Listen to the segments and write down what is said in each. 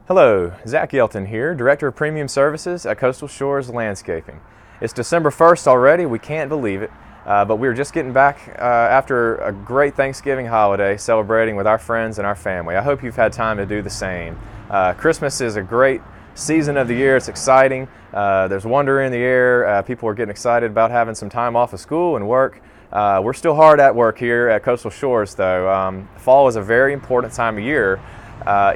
Hello, Zach Yelton here, Director of Premium Services at Coastal Shores Landscaping. It's December 1st already, we can't believe it, but we're just getting back after a great Thanksgiving holiday, celebrating with our friends and our family. I hope you've had time to do the same. Christmas is a great season of the year, it's exciting, there's wonder in the air, people are getting excited about having some time off of school and work. We're still hard at work here at Coastal Shores though. Fall is a very important time of year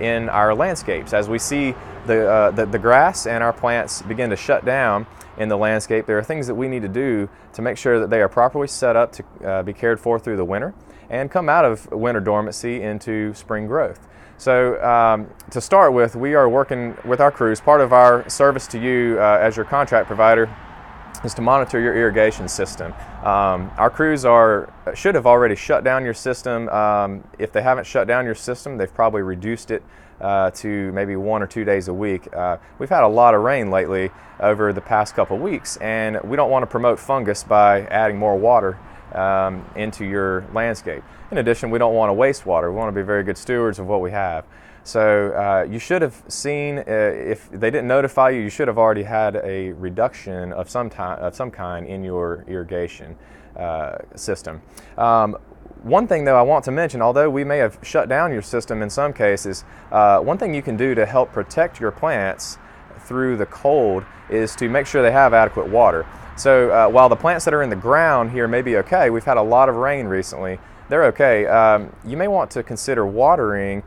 in our landscapes. As we see the grass and our plants begin to shut down in the landscape, there are things that we need to do to make sure that they are properly set up to be cared for through the winter and come out of winter dormancy into spring growth. So to start with, we are working with our crews. Part of our service to you as your contract provider is to monitor your irrigation system. Our crews should have already shut down your system. If they haven't shut down your system, they've probably reduced it to maybe 1 or 2 days a week. We've had a lot of rain lately over the past couple weeks, and we don't want to promote fungus by adding more water into your landscape. In addition, we don't want to waste water. We want to be very good stewards of what we have. So you should have seen, if they didn't notify you, you should have already had a reduction of some kind in your irrigation system. One thing though I want to mention, although we may have shut down your system in some cases, one thing you can do to help protect your plants through the cold is to make sure they have adequate water. So while the plants that are in the ground here may be okay, we've had a lot of rain recently, they're okay. You may want to consider watering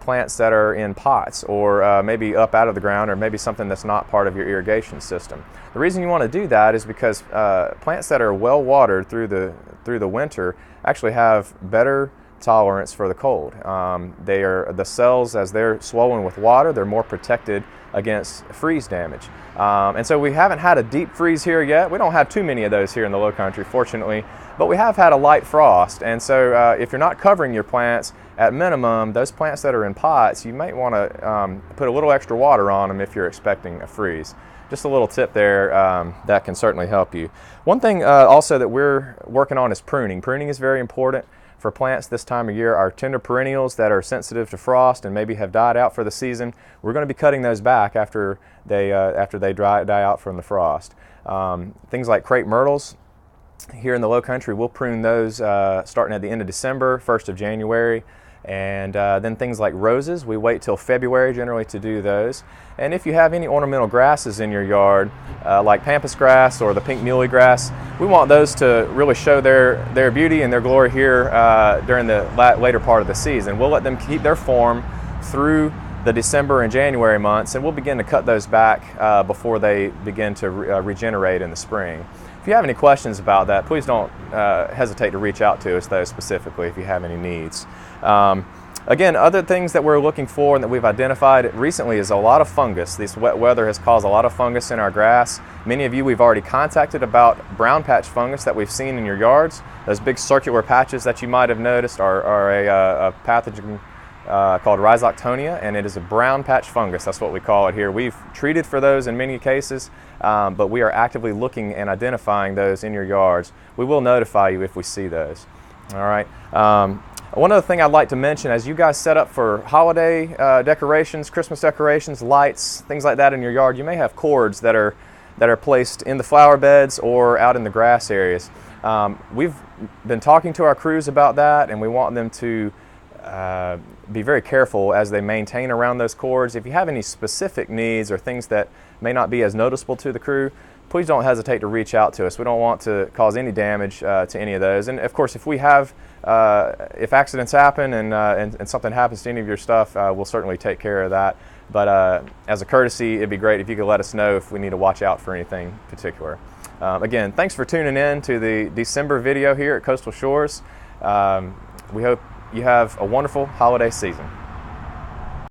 plants that are in pots or maybe up out of the ground, or maybe something that's not part of your irrigation system. The reason you want to do that is because plants that are well watered through the winter actually have better tolerance for the cold. The cells, as they're swollen with water, they're more protected against freeze damage. And so we haven't had a deep freeze here yet. We don't have too many of those here in the low country, fortunately, but we have had a light frost. And so if you're not covering your plants, at minimum, those plants that are in pots, you might want to put a little extra water on them if you're expecting a freeze. Just a little tip there that can certainly help you. One thing also that we're working on is pruning. Pruning is very important for plants this time of year. Our tender perennials that are sensitive to frost and maybe have died out for the season, we're going to be cutting those back after they die out from the frost. Things like crepe myrtles, here in the low country, we'll prune those starting at the end of December, 1st of January. And then things like roses, we wait till February generally to do those. And if you have any ornamental grasses in your yard, like pampas grass or the pink muhly grass, we want those to really show their beauty and their glory here during the later part of the season. We'll let them keep their form through the December and January months, and we'll begin to cut those back before they begin to regenerate in the spring. If you have any questions about that, please don't hesitate to reach out to us though, specifically if you have any needs. Again, other things that we're looking for and that we've identified recently is a lot of fungus. This wet weather has caused a lot of fungus in our grass. Many of you we've already contacted about brown patch fungus that we've seen in your yards. Those big circular patches that you might have noticed are a pathogen called Rhizoctonia, and it is a brown patch fungus. That's what we call it here. We've treated for those in many cases, but we are actively looking and identifying those in your yards. We will notify you if we see those. All right. One other thing I'd like to mention, as you guys set up for holiday decorations, Christmas decorations, lights, things like that in your yard, you may have cords that are placed in the flower beds or out in the grass areas. We've been talking to our crews about that, and we want them to be very careful as they maintain around those cords. If you have any specific needs or things that may not be as noticeable to the crew, please don't hesitate to reach out to us. We don't want to cause any damage to any of those. And of course, if accidents happen and something happens to any of your stuff, we'll certainly take care of that. But as a courtesy, it'd be great if you could let us know if we need to watch out for anything particular. Again, thanks for tuning in to the December video here at Coastal Shores. We hope you have a wonderful holiday season.